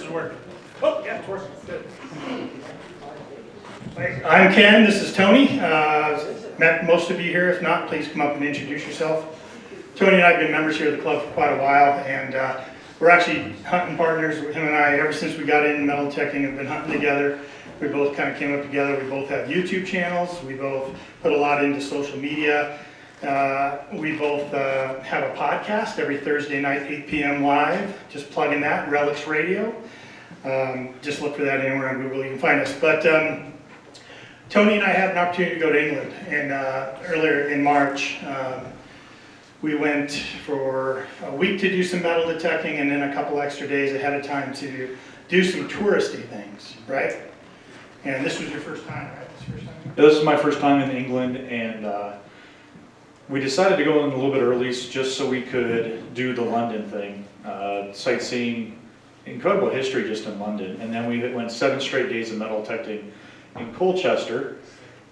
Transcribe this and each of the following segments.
is working. Oh, yeah, it's working. Good. I'm Ken. This is Tony. Met most of you here. If not, please come up and introduce yourself. Tony and I have been members here at the club for quite a while, and we're actually hunting partners. Him and I, ever since we got into metal detecting, have been hunting together. We both kind of came up together. We both have YouTube channels. We both put a lot into social media. We both have a podcast every Thursday night, 8 p.m. live. Just plugging that, RELICS Radio. Just look for that anywhere on Google. You can find us. But Tony and I had an opportunity to go to England, and earlier in March, we went for a week to do some metal detecting, and then a couple extra days ahead of time to do some touristy things, right? And this was your first time, right? This is my first time in England, and we decided to go in a little bit early just so we could do the London thing, sightseeing, incredible history just in London. And then we went 7 straight days of metal detecting in Colchester,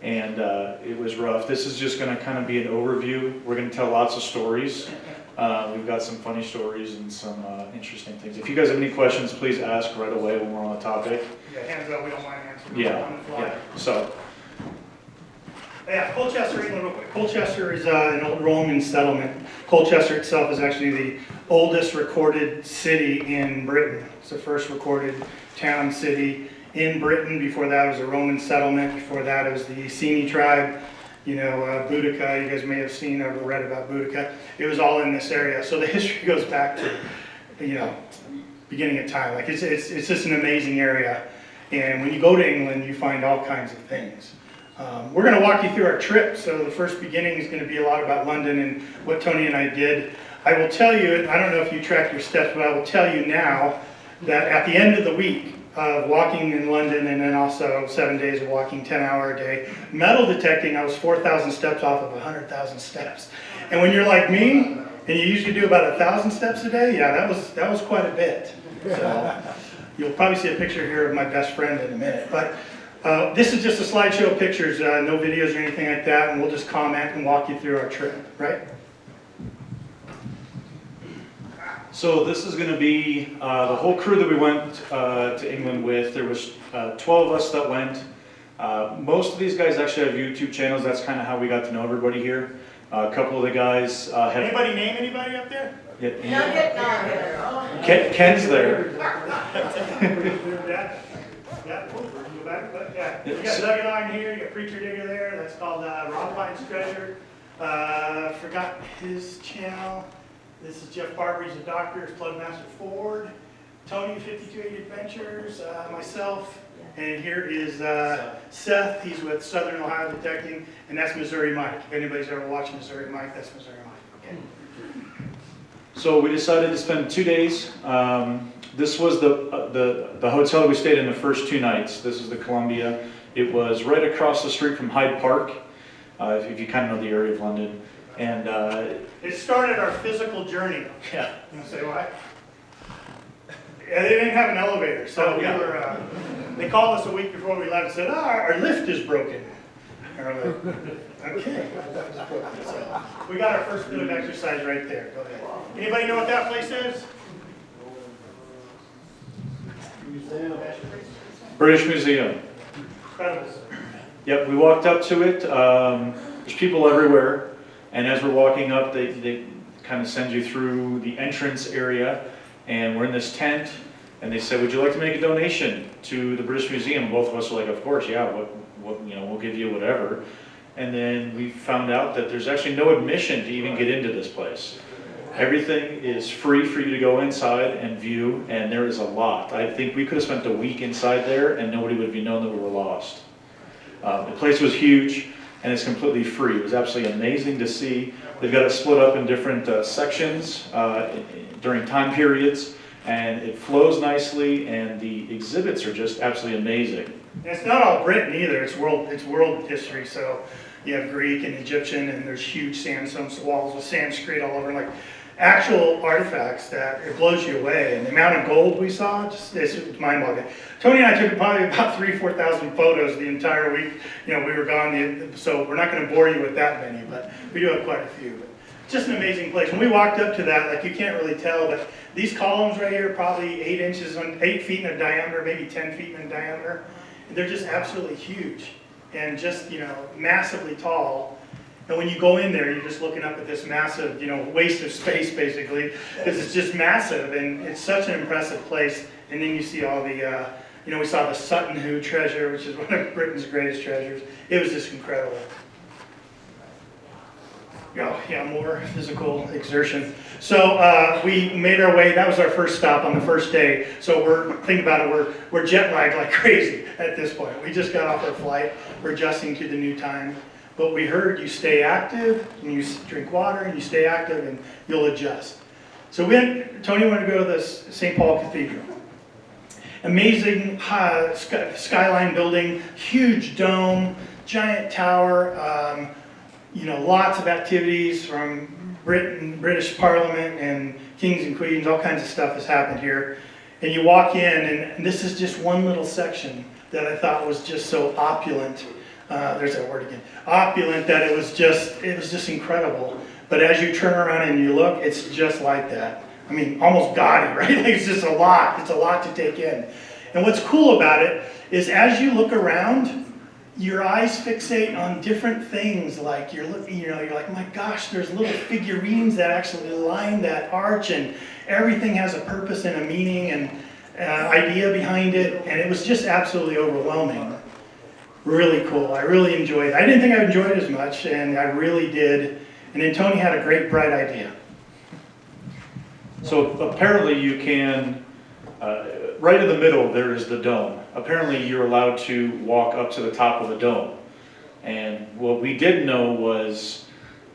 and it was rough. This is just going to kind of be an overview. We're going to tell lots of stories. We've got some funny stories and some interesting things. If you guys have any questions, please ask right away when we're on the topic. Yeah, hands up, we don't mind answering. Yeah. So. Yeah, Colchester, England, real quick. Colchester is an old Roman settlement. Colchester itself is actually the oldest recorded city in Britain. It's the first recorded town city in Britain. Before that, it was a Roman settlement. Before that, it was the Iceni tribe. You know, Boudica, you guys may have seen or read about Boudica. It was all in this area. So the history goes back to, you know, beginning of time. Like it's just an amazing area. And when you go to England, you find all kinds of things. We're going to walk you through our trip. So the first beginning is going to be a lot about London and what Tony and I did. I will tell you, I don't know if you track your steps, but I will tell you now that at the end of the week of walking in London, and then also 7 days of walking 10-hour a day, metal detecting, I was 4,000 steps off of 100,000 steps. And when you're like me, and you usually do about 1,000 steps a day, yeah, that was quite a bit. So you'll probably see a picture here of my best friend in a minute. But this is just a slideshow of pictures, no videos or anything like that, and we'll just comment and walk you through our trip, right? So this is going to be the whole crew that we went to England with. There was 12 of us that went. Most of these guys actually have YouTube channels. That's kind of how we got to know everybody here. A couple of the guys have... Anybody name anybody up there? Ken's there. Yeah, go back, but yeah. You got Doug and I in here, you got Preacher Digger there, that's called RELICS Treasure. Forgot his channel. This is Jeff Barber, he's a doctor, it's Plugmaster Ford. Tony, 5280 Adventures, myself, and here is Seth, he's with Southern Ohio Detecting, and that's Missouri Mike. If anybody's ever watched Missouri Mike, that's Missouri Mike. Okay. So we decided to spend 2 days. This was the hotel we stayed in the first 2 nights. This is the Columbia. It was right across the street from Hyde Park, if you kind of know the area of London. And it started our physical journey. Yeah. You want to say why? Yeah, they didn't have an elevator, so we were. They called us a week before we left and said, our lift is broken. And we're like, okay. So we got our first bit of exercise right there. Go ahead. Anybody know what that place is? British Museum. Incredible. Yep, we walked up to it. There's people everywhere. And as we're walking up, they kind of send you through the entrance area. And we're in this tent. And they said, would you like to make a donation to the British Museum? Both of us were like, of course, yeah, we'll give you whatever. And then we found out that there's actually no admission to even get into this place. Everything is free for you to go inside and view, and there is a lot. I think we could have spent a week inside there and nobody would have known that we were lost. The place was huge and it's completely free. It was absolutely amazing to see. They've got it split up in different sections during time periods, and it flows nicely, and the exhibits are just absolutely amazing. And it's not all Britain either, it's world history, so you have Greek and Egyptian, and there's huge sandstone walls with Sanskrit all over, like actual artifacts that it blows you away. And the amount of gold we saw, it's mind-boggling. Tony and I took probably about 4,000 photos the entire week. You know, we were gone, so we're not going to bore you with that many, but we do have quite a few. just an amazing place. When we walked up to that, like you can't really tell, but these columns right here, probably 8 feet in diameter, maybe 10 feet in diameter. They're just absolutely huge and just, you know, massively tall. And when you go in there, you're just looking up at this massive, you know, waste of space basically, because it's just massive and it's such an impressive place. And then you see all the, you know, we saw the Sutton Hoo treasure, which is one of Britain's greatest treasures. It was just incredible. Yeah, more physical exertion. So we made our way, that was our first stop on the first day. So think about it, we're jet lagged like crazy at this point. We just got off our flight, we're adjusting to the new time. But we heard you stay active, and you drink water, and you stay active, and you'll adjust. So Tony wanted to go to the St. Paul Cathedral. Amazing skyline building, huge dome, giant tower, you know, lots of activities from British Parliament and kings and queens, all kinds of stuff has happened here. And you walk in, and this is just one little section that I thought was just so opulent. There's that word again. Opulent, that it was just incredible. But as you turn around and you look, it's just like that. I mean, almost gaudy, right? Like it's just a lot. It's a lot to take in. And what's cool about it is as you look around, your eyes fixate on different things. Like you're like, my gosh, there's little figurines that actually line that arch, and everything has a purpose and a meaning and idea behind it. And it was just absolutely overwhelming. Really cool. I really enjoyed it. I didn't think I enjoyed it as much, and I really did. And then Tony had a great, bright idea. So apparently you can, right in the middle there is the dome. Apparently you're allowed to walk up to the top of the dome. And what we didn't know was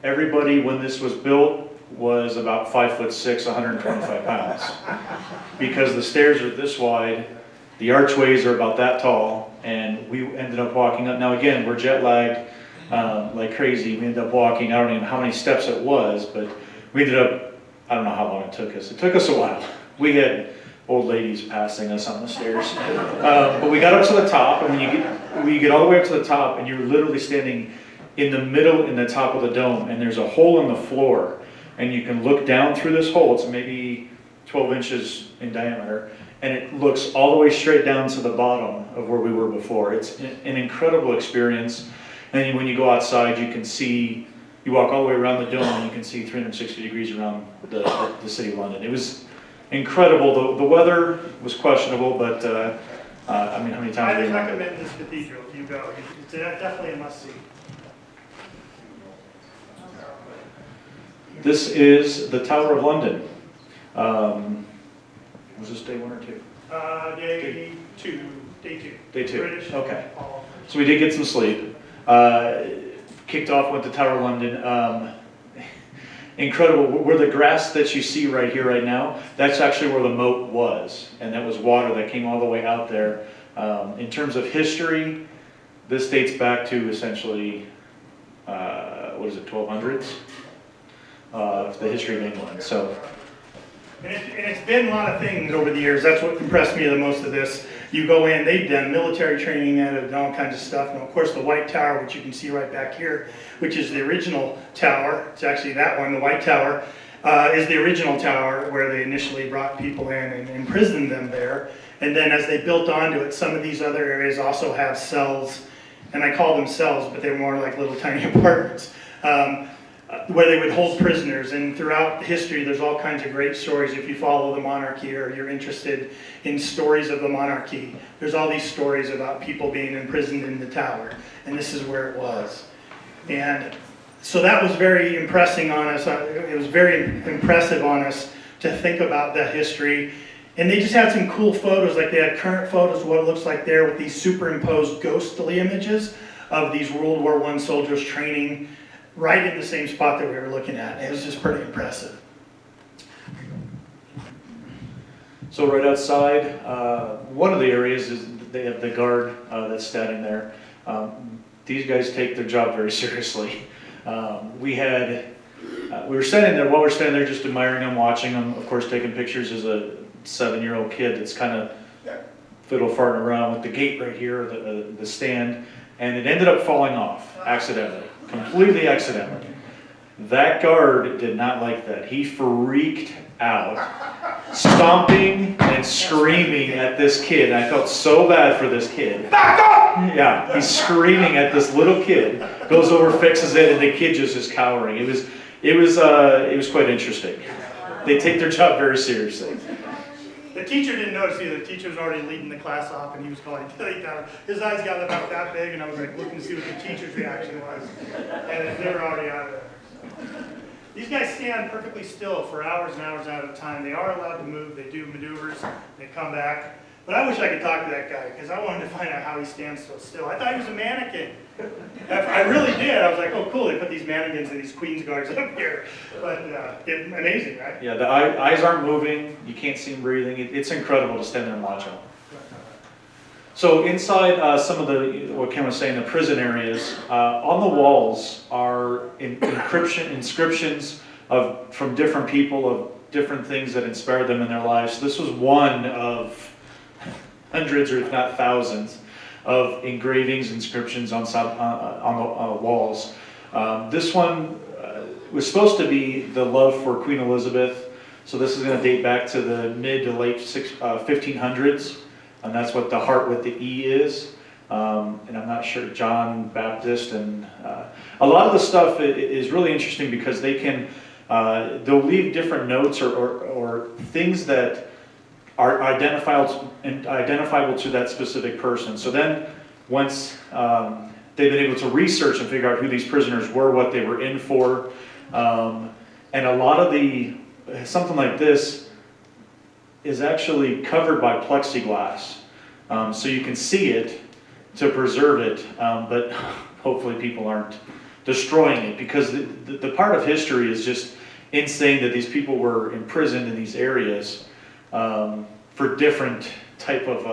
everybody when this was built was about 5'6", 125 pounds. Because the stairs are this wide, the archways are about that tall, and we ended up walking up. Now again, we're jet lagged like crazy. We ended up walking, I don't even know how many steps it was, but we ended up, I don't know how long it took us. It took us a while. We had old ladies passing us on the stairs. But we got up to the top, and when you get all the way up to the top, and you're literally standing in the middle, in the top of the dome, and there's a hole in the floor, and you can look down through this hole. It's maybe 12 inches in diameter, and it looks all the way straight down to the bottom of where we were before. It's an incredible experience. And then when you go outside, you can see, you walk all the way around the dome, and you can see 360 degrees around the city of London. It was incredible. The weather was questionable, but I mean, how many times? I would recommend this cathedral if you go. It's definitely a must-see. This is the Tower of London. Was this day 1 or 2? Day two. Day 2. British. Okay. So we did get some sleep. Kicked off with the Tower of London. Incredible. Where the grass that you see right here, right now, that's actually where the moat was. And that was water that came all the way out there. In terms of history, this dates back to essentially, what is it, 1200s? The history of England. So. And it's been a lot of things over the years. That's what impressed me the most of this. You go in, they've done military training at it and all kinds of stuff. And of course the White Tower, which you can see right back here, which is the original tower. It's actually that one, the White Tower, is the original tower where they initially brought people in and imprisoned them there. And then as they built onto it, some of these other areas also have cells. And I call them cells, but they're more like little tiny apartments. Where they would hold prisoners, and throughout history there's all kinds of great stories. If you follow the monarchy or you're interested in stories of the monarchy, there's all these stories about people being imprisoned in the tower, and this is where it was. And so that was very impressing on us. It was very impressive on us to think about that history. And they just had some cool photos, like they had current photos of what it looks like there with these superimposed ghostly images of these World War I soldiers training right in the same spot that we were looking at. It was just pretty impressive. So right outside, one of the areas is they have the guard that's standing there. These guys take their job very seriously. We were standing there, while we're standing there just admiring them, watching them, of course taking pictures as a 7-year-old kid that's kind of fiddle farting around with the gate right here, the stand, and it ended up falling off accidentally. Completely accidentally. That guard did not like that. He freaked out, stomping and screaming at this kid. I felt so bad for this kid. Back up! Yeah, he's screaming at this little kid, goes over, fixes it, and the kid just is cowering. It was quite interesting. They take their job very seriously. The teacher didn't notice either. The teacher was already leading the class off, and he was calling Tilly down. His eyes got about that big, and I was like looking to see what the teacher's reaction was. And they were already out of there. These guys stand perfectly still for hours and hours at a time. They are allowed to move. They do maneuvers. They come back. But I wish I could talk to that guy, because I wanted to find out how he stands so still. I thought he was a mannequin. I really did. I was like, oh, cool, they put these mannequins and these Queen's guards up here. But amazing, right? Yeah, the eyes aren't moving. You can't see them breathing. It's incredible to stand there and watch them. So inside some of the, what Ken was saying, the prison areas, on the walls are inscriptions from different people of different things that inspired them in their lives. This was one of hundreds, or if not thousands, of engravings, inscriptions on the walls. This one was supposed to be the love for Queen Elizabeth. So this is going to date back to the mid to late 1500s. And that's what the heart with the E is. And I'm not sure, John Baptist. And a lot of the stuff is really interesting because they'll leave different notes or things that are identifiable to that specific person. So then once they've been able to research and figure out who these prisoners were, what they were in for, and a lot of something like this is actually covered by plexiglass. So you can see it to preserve it, but hopefully people aren't destroying it, because the part of history is just insane that these people were imprisoned in these areas for different type of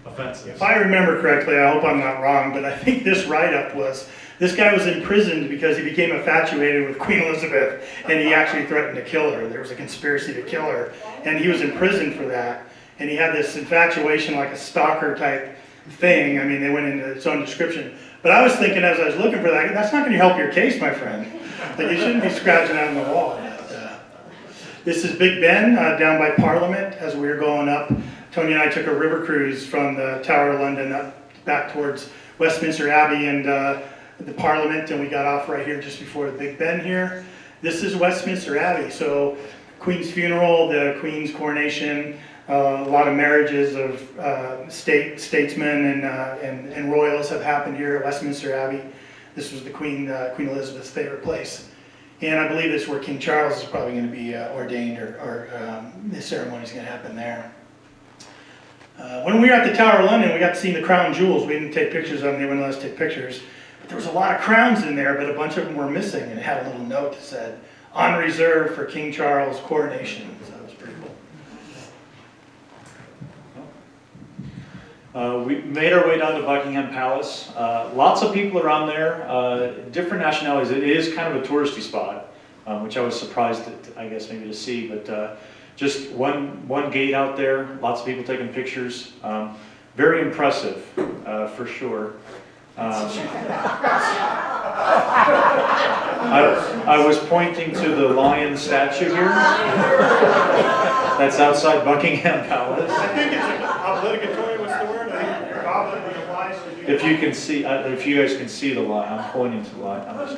offenses. If I remember correctly, I hope I'm not wrong, but I think this write-up was, this guy was imprisoned because he became infatuated with Queen Elizabeth, and he actually threatened to kill her. There was a conspiracy to kill her, and he was in prison for that. And he had this infatuation, like a stalker type thing. I mean, they went into its own description. But I was thinking, as I was looking for that, that's not going to help your case, my friend. Like, you shouldn't be scratching out on the wall. This is Big Ben, down by Parliament. As we were going up, Tony and I took a river cruise from the Tower of London up back towards Westminster Abbey and the Parliament, and we got off right here just before the Big Ben here. This is Westminster Abbey, so Queen's funeral, the Queen's coronation, a lot of marriages of statesmen and royals have happened here at Westminster Abbey. This was the Queen Elizabeth's favorite place. And I believe this is where King Charles is probably going to be ordained, or the ceremony is going to happen there. When we were at the Tower of London, we got to see the crown jewels. We didn't take pictures of them, they wouldn't let us take pictures. But there was a lot of crowns in there, but a bunch of them were missing, and it had a little note that said, "On reserve for King Charles' coronation." So that was pretty cool. We made our way down to Buckingham Palace. Lots of people around there, different nationalities. It is kind of a touristy spot, which I was surprised, I guess, maybe to see. But just one gate out there, lots of people taking pictures. Very impressive, for sure. I was pointing to the lion statue here. That's outside Buckingham Palace. I think it's obligatory. What's the word? I think you're obligatory obliged to do that. If you can see, if you guys can see the lion, I'm pointing to the lion.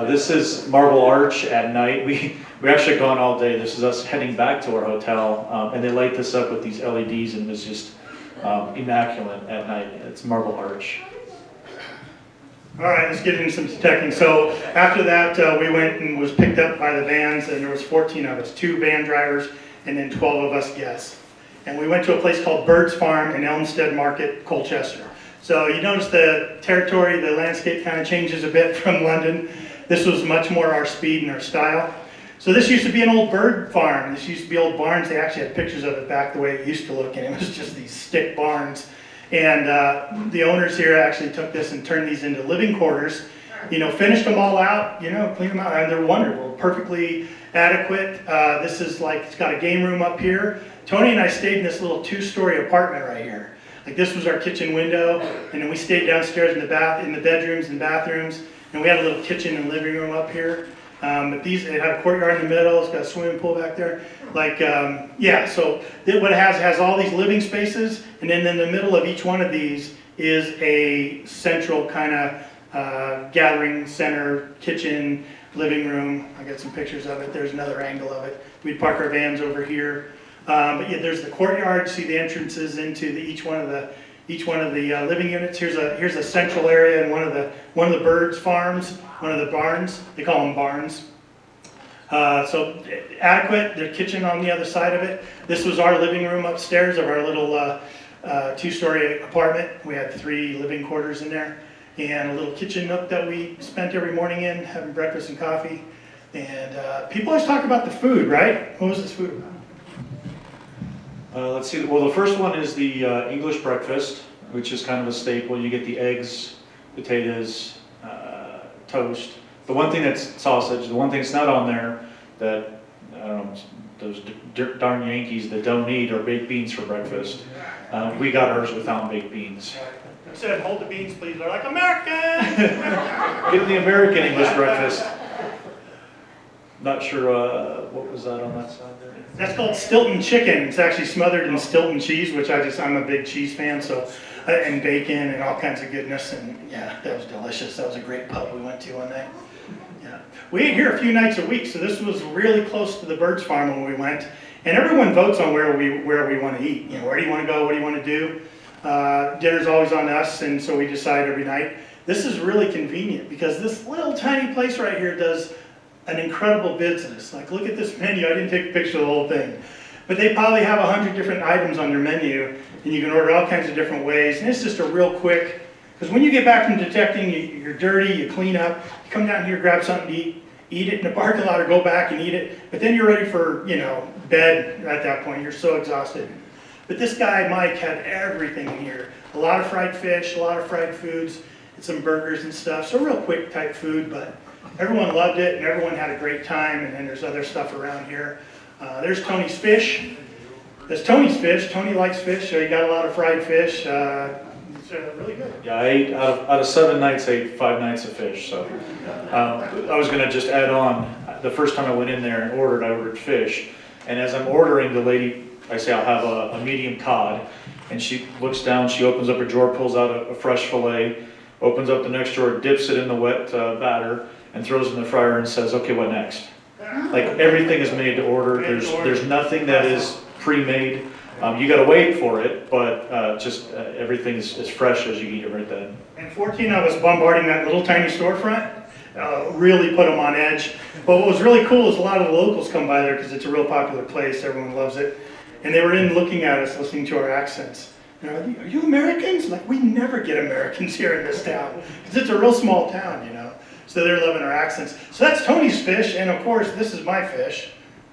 This is Marble Arch at night. We actually gone all day. This is us heading back to our hotel, and they light this up with these LEDs, and it's just immaculate at night. It's Marble Arch. All right, let's get into some detecting. So after that, we went and was picked up by the vans, and there was 14 of us, 2 van drivers, and then 12 of us guests. And we went to a place called Bird's Farm in Elmstead Market, Colchester. So you notice the territory, the landscape kind of changes a bit from London. This was much more our speed and our style. So this used to be an old bird farm. This used to be old barns. They actually had pictures of it back the way it used to look, and it was just these stick barns. And the owners here actually took this and turned these into living quarters. You know, finished them all out, you know, cleaned them out, and they're wonderful, perfectly adequate. This is like, it's got a game room up here. Tony and I stayed in this little 2-story apartment right here. Like, this was our kitchen window, and then we stayed downstairs in the bedrooms and bathrooms. And we had a little kitchen and living room up here. But these, it had a courtyard in the middle, it's got a swimming pool back there. Like, yeah, so what it has all these living spaces, and then in the middle of each one of these is a central kind of gathering center, kitchen, living room. I got some pictures of it. There's another angle of it. We'd park our vans over here. But yeah, there's the courtyard. See the entrances into each one of the living units. Here's a central area and one of the birds' farms, one of the barns. They call them barns. So adequate. The kitchen on the other side of it. This was our living room upstairs of our little two-story apartment. We had 3 living quarters in there, and a little kitchen nook that we spent every morning in, having breakfast and coffee. And people always talk about the food, right? What was this food about? Let's see. Well, the first one is the English breakfast, which is kind of a staple. You get the eggs, potatoes, toast. The one thing that's sausage. The one thing that's not on there that I don't know, those darn Yankees that don't eat are baked beans for breakfast. We got ours without baked beans. I said, "Hold the beans, please." They're like, "American." Give them the American English breakfast. Not sure what was that on that side there. That's called Stilton chicken. It's actually smothered in Stilton cheese, which I'm a big cheese fan, so, and bacon and all kinds of goodness, and yeah, that was delicious. That was a great pub we went to one night. Yeah. We ate here a few nights a week, so this was really close to the Birds Farm when we went, and everyone votes on where we want to eat. You know, where do you want to go? What do you want to do? Dinner's always on us, and so we decide every night. This is really convenient because this little tiny place right here does an incredible business. Like, look at this menu. I didn't take a picture of the whole thing, but they probably have 100 different items on their menu, and you can order all kinds of different ways. And it's just a real quick, because when you get back from detecting, you're dirty, you clean up, you come down here, grab something to eat it in the parking lot, or go back and eat it. But then you're ready for, bed at that point. You're so exhausted. But this guy, Mike, had everything in here. A lot of fried fish, a lot of fried foods, and some burgers and stuff. So real quick type food, but everyone loved it, and everyone had a great time. And then there's other stuff around here. There's Tony's Fish. That's Tony's Fish. Tony likes fish, so he got a lot of fried fish. It's really good. Yeah, I ate out of 7 nights, I ate 5 nights of fish. So I was going to just add on. The first time I went in there and ordered, I ordered fish. And as I'm ordering, the lady, I say I'll have a medium cod, and she looks down, she opens up her drawer, pulls out a fresh fillet, opens up the next drawer, dips it in the wet batter, and throws it in the fryer and says, "Okay, what next?" Like, everything is made to order. There's nothing that is pre-made. You got to wait for it, but everything is fresh as you eat it right then. And 14 of us bombarding that little tiny storefront really put them on edge. But what was really cool is a lot of the locals come by there because it's a real popular place. Everyone loves it. And they were in looking at us, listening to our accents. And they're like, "Are you Americans?" Like, we never get Americans here in this town because it's a real small town, So they're loving our accents. So that's Tony's Fish, and of course, this is my fish.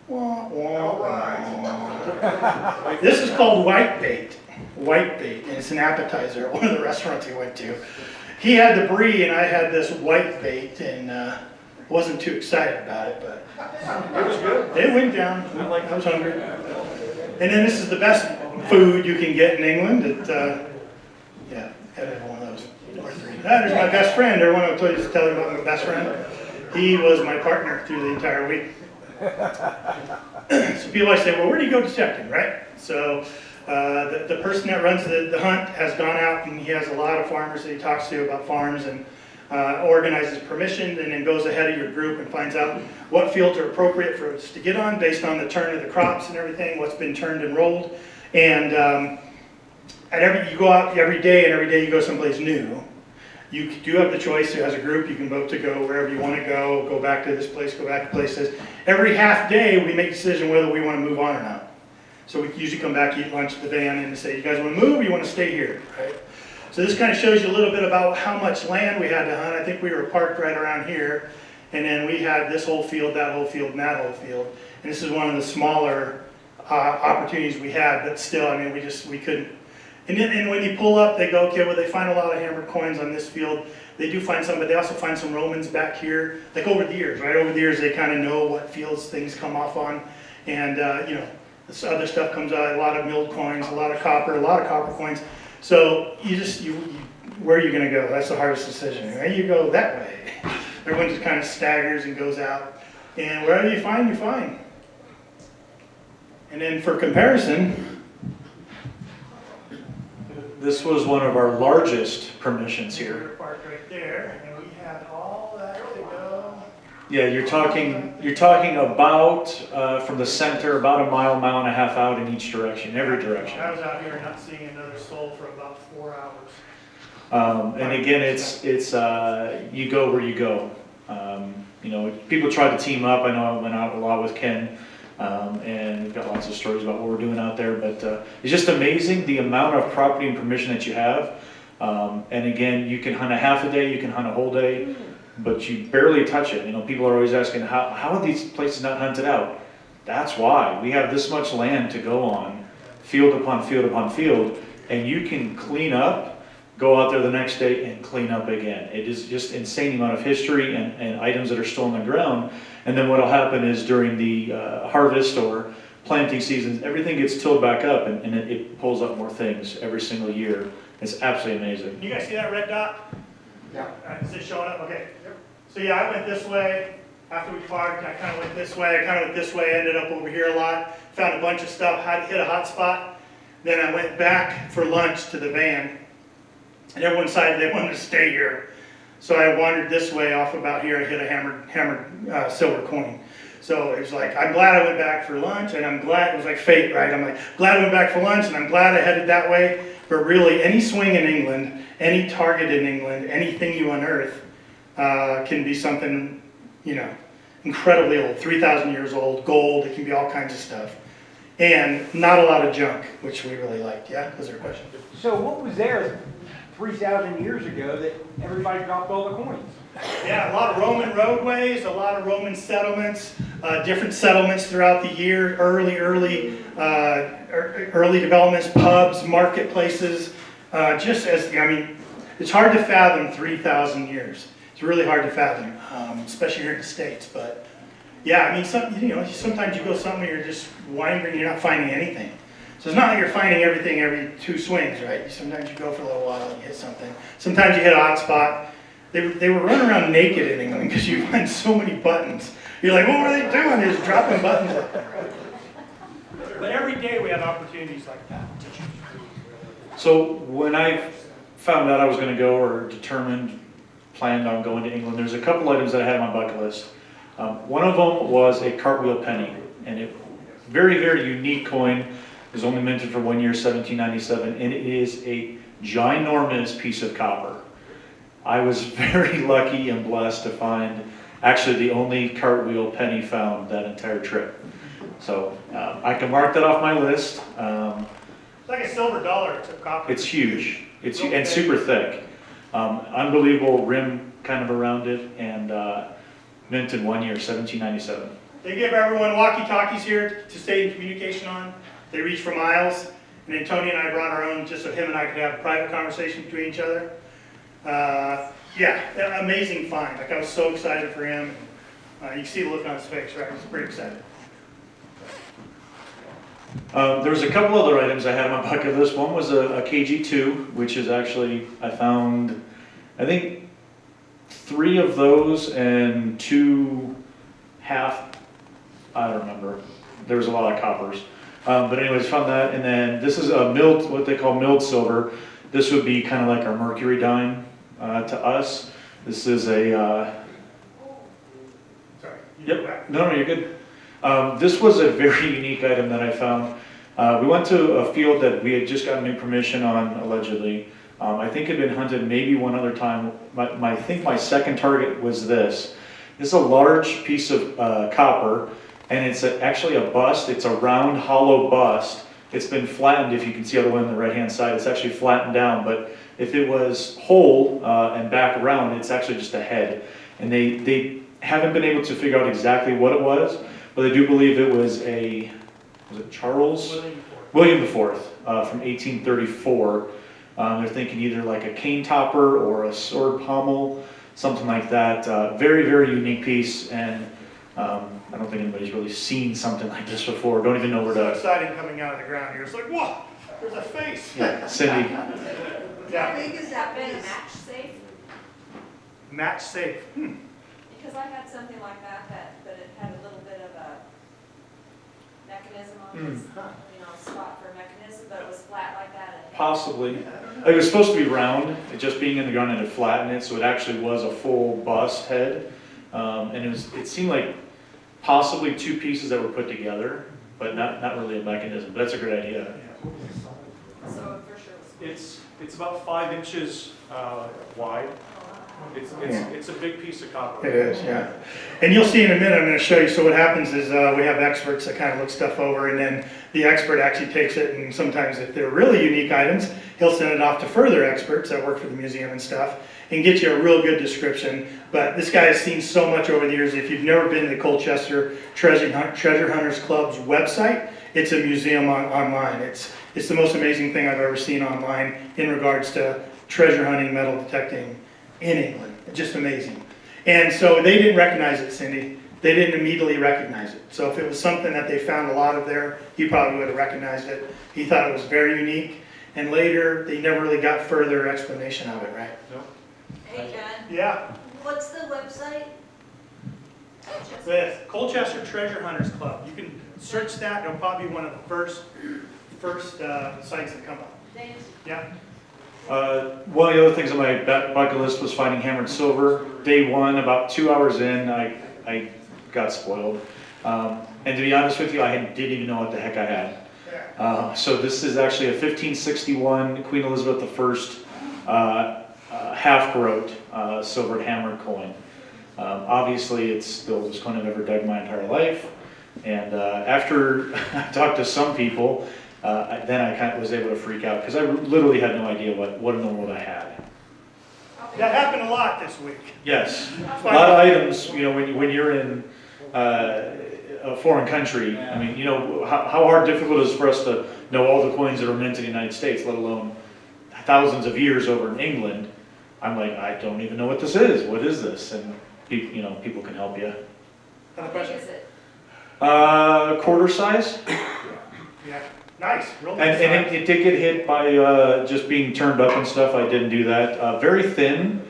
Wah, wah, wah. This is called whitebait. Whitebait, and it's an appetizer at one of the restaurants we went to. He had the brie, and I had this whitebait, and wasn't too excited about it, but It was good. it went down. I was hungry. And then this is the best food you can get in England. Yeah, had one of those. Or 3. There's my best friend. Everyone will tell you about my best friend. He was my partner through the entire week. So people always say, "Well, where do you go detecting?" Right? So the person that runs the hunt has gone out, and he has a lot of farmers that he talks to about farms, and organizes permission, and then goes ahead of your group and finds out what fields are appropriate for us to get on based on the turn of the crops and everything, what's been turned and rolled. And you go out every day, and every day you go someplace new. You do have the choice as a group. You can vote to go wherever you want to go back to this place, go back to places. Every half day, we make a decision whether we want to move on or not. So we usually come back, eat lunch at the van, and say, "You guys want to move, or you want to stay here?" Right? So this kind of shows you a little bit about how much land we had to hunt. I think we were parked right around here, and then we had this whole field, that whole field, and that whole field. And this is one of the smaller opportunities we had, but still, I mean, we couldn't. And when you pull up, they go, "Okay, well, they find a lot of hammered coins on this field." They do find some, but they also find some Romans back here. Like over the years, right? Over the years, they kind of know what fields things come off on. And, this other stuff comes out, a lot of milled coins, a lot of copper coins. So you where are you gonna go? That's the hardest decision. You go that way. Everyone just kind of staggers and goes out. And wherever you find, you find. And then for comparison, This was one of our largest permissions here. Park right there, and we had all that to go. Yeah, you're talking about from the center, about a mile and a half out in each direction, every direction. I was out here not seeing another soul for about 4 hours. And again, it's you go where you go. You know, people try to team up. I know I went out a lot with Ken, and we've got lots of stories about what we're doing out there. But it's just amazing the amount of property and permission that you have. And again, you can hunt a half a day, you can hunt a whole day, but you barely touch it. You know, people are always asking, how are these places not hunted out? That's why. We have this much land to go on, field upon field upon field, and you can clean up, go out there the next day and clean up again. It is just insane amount of history and items that are still on the ground. And then what'll happen is during the harvest or planting seasons, everything gets tilled back up and it pulls up more things every single year. It's absolutely amazing. You guys see that red dot? Yeah. Is it showing up? Okay. So yeah, I went this way. After we parked, I kind of went this way. I kind of went this way, ended up over here a lot. Found a bunch of stuff, hit a hot spot. Then I went back for lunch to the van. And everyone decided they wanted to stay here. So I wandered this way off about here. I hit a hammered silver coin. So it was like, I'm glad I went back for lunch, and I'm glad, it was like fate, right? I'm like, glad I went back for lunch, and I'm glad I headed that way. But really, any swing in England, any target in England, anything you unearth can be something, you know, incredibly old, 3,000 years old, gold, it can be all kinds of stuff. And not a lot of junk, which we really liked. Yeah, was there a question? So what was there 3,000 years ago that everybody dropped all the coins? Yeah, a lot of Roman roadways, a lot of Roman settlements, different settlements throughout the year, early developments, pubs, marketplaces. It's hard to fathom 3,000 years. It's really hard to fathom, especially here in the States. But yeah, I mean, sometimes you go somewhere, you're just wandering, you're not finding anything. So it's not like you're finding everything every 2 swings, right? Sometimes you go for a little while and you hit something. Sometimes you hit a hot spot. They were running around naked in England because you find so many buttons. You're like, what were they doing? They're just dropping buttons up there, right? But every day we have opportunities like that. So when I found out I was going to go or planned on going to England, there's a couple items that I had on my bucket list. One of them was a cartwheel penny, and it very, very unique coin. It was only minted for 1 year, 1797, and it is a ginormous piece of copper. I was very lucky and blessed to find actually the only cartwheel penny found that entire trip. So I can mark that off my list. It's like a silver dollar, except copper. It's huge. It's and super thick. Unbelievable rim kind of around it, and minted 1 year, 1797. They give everyone walkie-talkies here to stay in communication on. They reach for miles. And then Tony and I brought our own just so him and I could have a private conversation between each other. Yeah, amazing find. Like I was so excited for him. You can see the look on his face, right? He's pretty excited. There was a couple other items I had on my bucket list. One was a KG2, which is actually, I found, I think 3 of those and 2 half, I don't remember. There was a lot of coppers. But anyways, found that. And then this is a milled, what they call milled silver. This would be kind of like our mercury dime to us. This is a... Sorry. Yep. No, you're good. This was a very unique item that I found. We went to a field that we had just gotten new permission on, allegedly. I think it had been hunted maybe one other time. I think my second target was this. This is a large piece of copper, and it's actually a bust. It's a round, hollow bust. It's been flattened, if you can see all the way on the right-hand side. It's actually flattened down, but if it was whole and back around, it's actually just a head. And they haven't been able to figure out exactly what it was, but they do believe it was it Charles? William IV from 1834. They're thinking either like a cane topper or a sword pommel, something like that. Very, very unique piece, and I don't think anybody's really seen something like this before. Don't even know where So to... exciting coming out of the ground here. It's like, whoa, there's a face. Yeah, Cindy. Yeah. How big is Has that that been a piece? match safe? Match safe. Because I had something like that, but it had a little bit of a mechanism on it, spot for a mechanism, but it was flat like that. And Possibly. It was supposed to be round, it just being in the ground and it flattened it, so it actually was a full bust head. And it seemed like possibly two pieces that were put together, but not really a mechanism, but that's a great idea. So it for sure was. It's about 5 inches wide. It's a big piece of copper. It is, yeah. And you'll see in a minute, I'm going to show you. So what happens is we have experts that kind of look stuff over, and then the expert actually takes it, and sometimes if they're really unique items, he'll send it off to further experts that work for the museum and stuff, and get you a real good description. But this guy has seen so much over the years. If you've never been to the Colchester Treasure Hunters Club's website, it's a museum online. It's the most amazing thing I've ever seen online in regards to treasure hunting, metal detecting in England. Just amazing. And so they didn't recognize it, Cindy. They didn't immediately recognize it. So if it was something that they found a lot of there, he probably would have recognized it. He thought it was very unique. And later, they never really got further explanation of it, right? No. Hey, John, Yeah. what's the website? With Colchester Treasure Hunters Club. You can search that. It'll probably be one of the first sites that come up. Thanks. Yeah. One of the other things on my bucket list was finding hammered silver. Day one, about 2 hours in, I got spoiled. And to be honest with you, I didn't even know what the heck I had. So this is actually a 1561 Queen Elizabeth I half-groat silvered hammered coin. Obviously, it's the oldest coin I've ever dug my entire life. And after I talked to some people, then I kind of was able to freak out because I literally had no idea what in the world I had. That happened a lot this week. Yes, a lot of items. When you're in a foreign country, I mean, how difficult it is for us to know all the coins that are minted in the United States, let alone thousands of years over in England. I'm like, I don't even know what this is. What is this? And people can help you. How big is it? Quarter size. Yeah. Nice. Real And nice. it did get hit by just being turned up and stuff. I didn't do that. Very thin.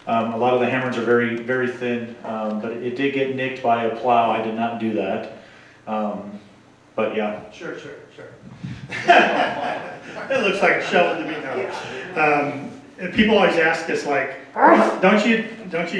A lot of the hammers are very, very thin, but it did get nicked by a plow. I did not do that. But yeah. Sure. It looks like a shovel to me now. And people always ask us, like, don't you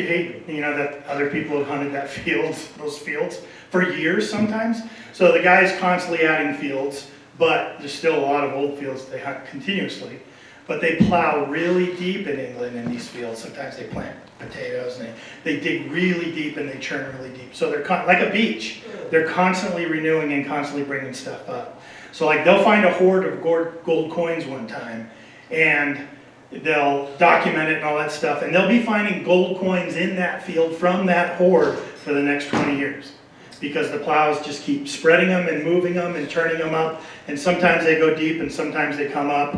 hate, that other people have hunted those fields for years sometimes? So the guy's constantly adding fields, but there's still a lot of old fields they hunt continuously. But they plow really deep in England in these fields. Sometimes they plant potatoes and they dig really deep and they churn really deep. So they're like a beach. They're constantly renewing and constantly bringing stuff up. So like they'll find a hoard of gold coins one time and they'll document it and all that stuff. And they'll be finding gold coins in that field from that hoard for the next 20 years. Because the plows just keep spreading them and moving them and turning them up. And sometimes they go deep and sometimes they come up.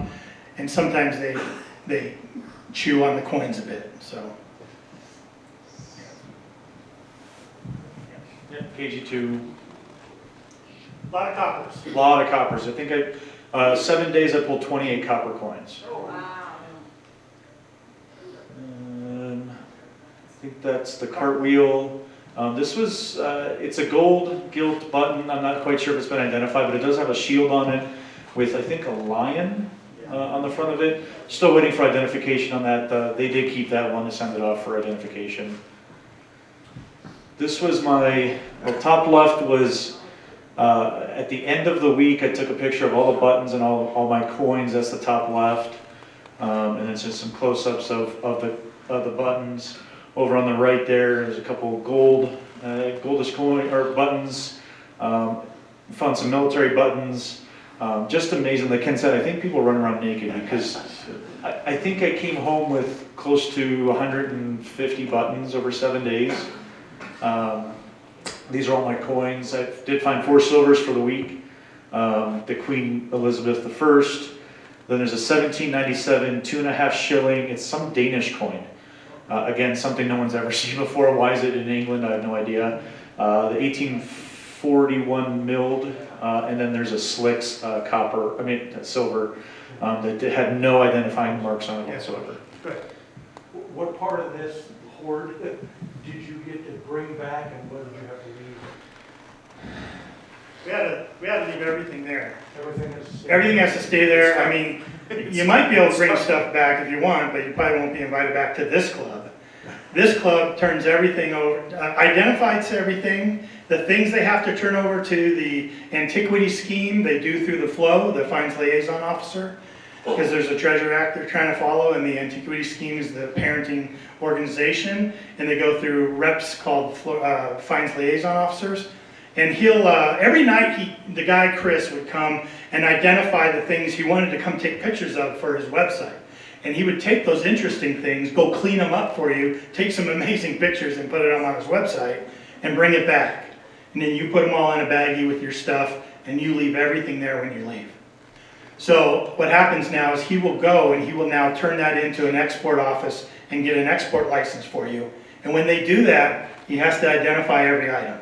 And sometimes they chew on the coins a bit, so. Yeah, KG2. A lot of coppers. A lot of coppers. I think 7 days I pulled 28 copper coins. Oh, wow. I think that's the cartwheel. This was, it's a gold gilt button. I'm not quite sure if it's been identified, but it does have a shield on it with, I think, a lion on the front of it. Still waiting for identification on that. They did keep that one to send it off for identification. This was top left was, at the end of the week, I took a picture of all the buttons and all my coins. That's the top left. And then just some close-ups of the buttons. Over on the right there's a couple goldish coin or buttons. Found some military buttons. Just amazing. Like Ken said, I think people run around naked because I think I came home with close to 150 buttons over 7 days. These are all my coins. I did find 4 silvers for the week. The Queen Elizabeth I. Then there's a 1797 2.5 shilling. It's some Danish coin. Again, something no one's ever seen before. Why is it in England? I have no idea. The 1841 milled, and then there's a slicks silver that had no identifying marks on it whatsoever. Good. What part of this hoard did you get to bring back, and what did you have to leave? We had to leave everything there. Everything is. Everything has to stay there. I mean, you might be able to bring stuff back if you want, but you probably won't be invited back to this club. This club turns everything over, identifies everything. The things they have to turn over to the antiquity scheme, they do through the flow, the fines liaison officer, because there's a treasure act they're trying to follow, and the antiquity scheme is the parenting organization, and they go through reps called fines liaison officers. And he'll, every night the guy Chris would come and identify the things he wanted to come take pictures of for his website. And he would take those interesting things, go clean them up for you, take some amazing pictures and put it on his website, and bring it back. And then you put them all in a baggie with your stuff, and you leave everything there when you leave. So what happens now is he will go and he will now turn that into an export office and get an export license for you. And when they do that, he has to identify every item.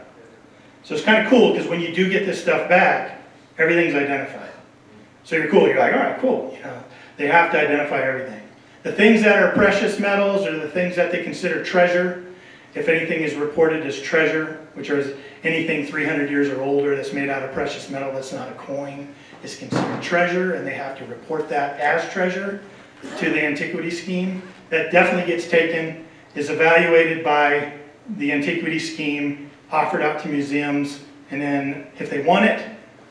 So it's kind of cool, because when you do get this stuff back, everything's identified. So you're cool, you're like, all right, cool, you know. They have to identify everything. The things that are precious metals or the things that they consider treasure, if anything is reported as treasure, which is anything 300 years or older that's made out of precious metal that's not a coin, is considered treasure, and they have to report that as treasure to the antiquity scheme. That definitely gets taken, is evaluated by the antiquity scheme, offered out to museums, and then if they want it,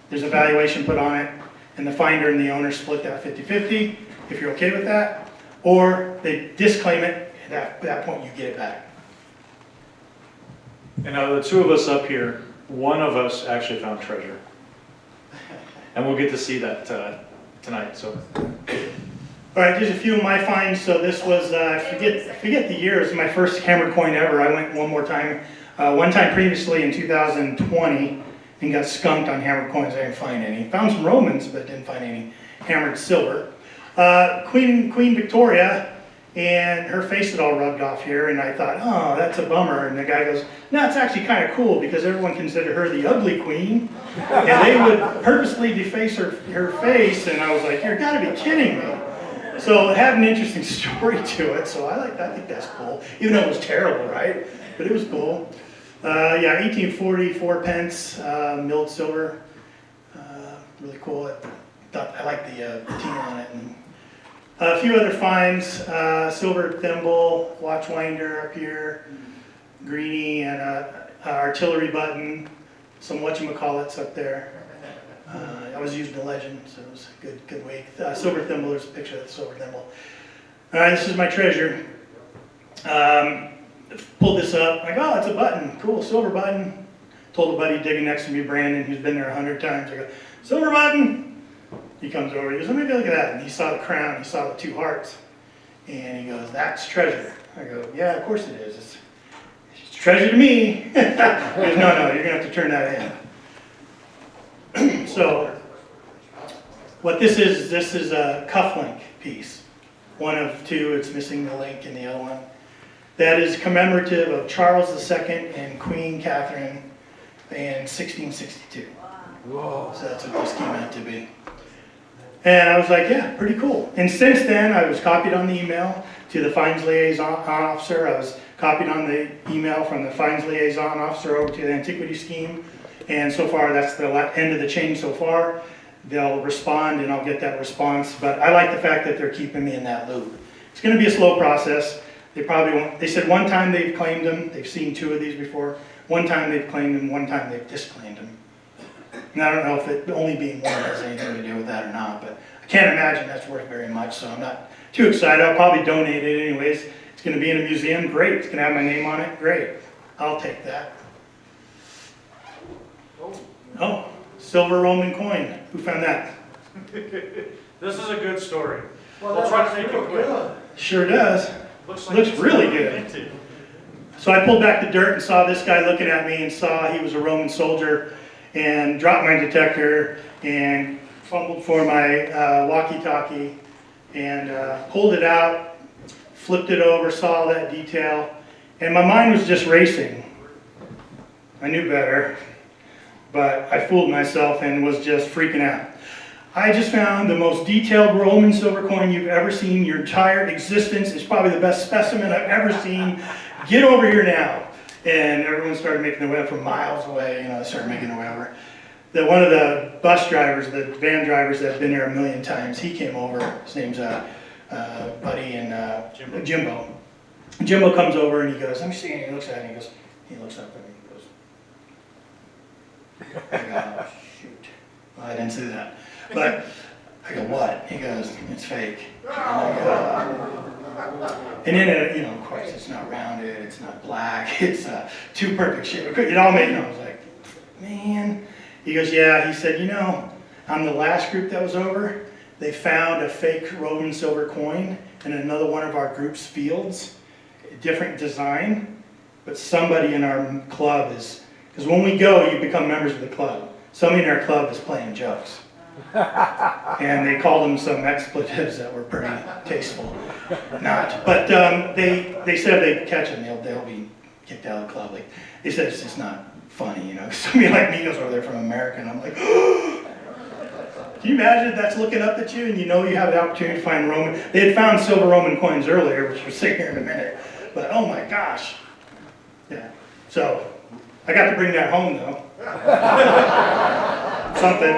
there's a valuation put on it, and the finder and the owner split that 50-50, if you're okay with that, or they disclaim it, and at that point you get it back. And now the two of us up here, one of us actually found treasure. And we'll get to see that tonight, so. All right, there's a few of my finds. So this was, I forget the year, it was my first hammered coin ever. I went one time previously in 2020, and got skunked on hammered coins. I didn't find any. Found some Romans, but didn't find any hammered silver. Queen Victoria, and her face had all rubbed off here, and I thought, oh, that's a bummer. And the guy goes, no, it's actually kind of cool, because everyone considered her the ugly queen, and they would purposely deface her face, and I was like, you're gotta be kidding me. So it had an interesting story to it, so I think that's cool, even though it was terrible, right? But it was cool. Yeah, 1844 pence, milled silver, really cool. I like the teal on it. And a few other finds, silver thimble, watch winder up here, greenie, and artillery button, some whatchamacallits up there. I was using the legend, so it was a good weight. Silver thimble, there's a picture of the silver thimble. All right, this is my treasure. Pulled this up, like, oh, it's a button, cool, silver button. Told a buddy digging next to me, Brandon, who's been there 100 times, I go, silver button. He comes over, he goes, let me look at that. And he saw the crown, he saw the two hearts. And he goes, that's treasure. I go, yeah, of course it is. It's treasure to me. He goes, no, you're gonna have to turn that in. So, what this is a cufflink piece. One of two, it's missing the link in the other one. That is commemorative of Charles II and Queen Catherine in 1662. Whoa. So that's what this came out to be. And I was like, yeah, pretty cool. And since then, I was copied on the email to the fines liaison officer. I was copied on the email from the fines liaison officer over to the antiquity scheme. And so far, that's the end of the chain so far. They'll respond, and I'll get that response. But I like the fact that they're keeping me in that loop. It's going to be a slow process. They probably won't. They said one time they've claimed them. They've seen two of these before. One time they've claimed them. One time they've disclaimed them. And I don't know if it only being one has anything to do with that or not. But I can't imagine that's worth very much. So I'm not too excited. I'll probably donate it anyways. It's going to be in a museum. Great. It's going to have my name on it. Great. I'll take that. Oh, silver Roman coin. Who found that? This is a good story. Well, We'll that try to looks make it real quick. good. Sure does. Looks Looks really it's good. minted. So I pulled back the dirt and saw this guy looking at me and saw he was a Roman soldier, and dropped my detector and fumbled for my walkie-talkie and pulled it out, flipped it over, saw that detail, and my mind was just racing. I knew better. but I fooled myself and was just freaking out. I just found the most detailed Roman silver coin you've ever seen in your entire existence. It's probably the best specimen I've ever seen. Get over here now. And everyone started making their way up from miles away, they started making their way over. One of the bus drivers, the van drivers that have been there a million times, he came over. His name's Buddy and Jimbo. Jimbo comes over and he goes, let me see, and he looks at it and he looks up at me and he goes, I go, oh, shoot. Well, I didn't see that. But I go, what? He goes, it's fake. And I go, and then, of course, it's not rounded, it's not black, it's too perfect shape. It all made, I was like, man. He goes, yeah. He said, on the last group that was over, they found a fake Roman silver coin in another one of our group's fields, a different design, but somebody in our club is, because when we go, you become members of the club. Somebody in our club is playing jokes. And they called them some expletives that were pretty tasteful. Not. But they said if they catch them, they'll be kicked out of the club. Like, they said it's just not funny, Somebody like me goes over there from America, and I'm like, can you imagine that's looking up at you and you have the opportunity to find Roman? They had found silver Roman coins earlier, which we'll see here in a minute. But oh my gosh. Yeah. So I got to bring that home though. Something.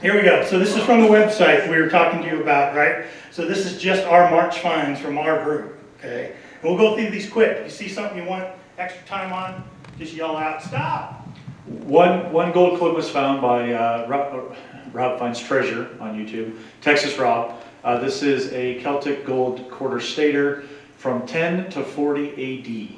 Here we go. So this is from the website we were talking to you about, right? So this is just our March finds from our group, okay? And we'll go through these quick. You see something you want extra time on, just yell out, stop! One gold clip was found by Rob Finds Treasure on YouTube, Texas Rob. This is a Celtic gold quarter stater from 10 to 40 AD.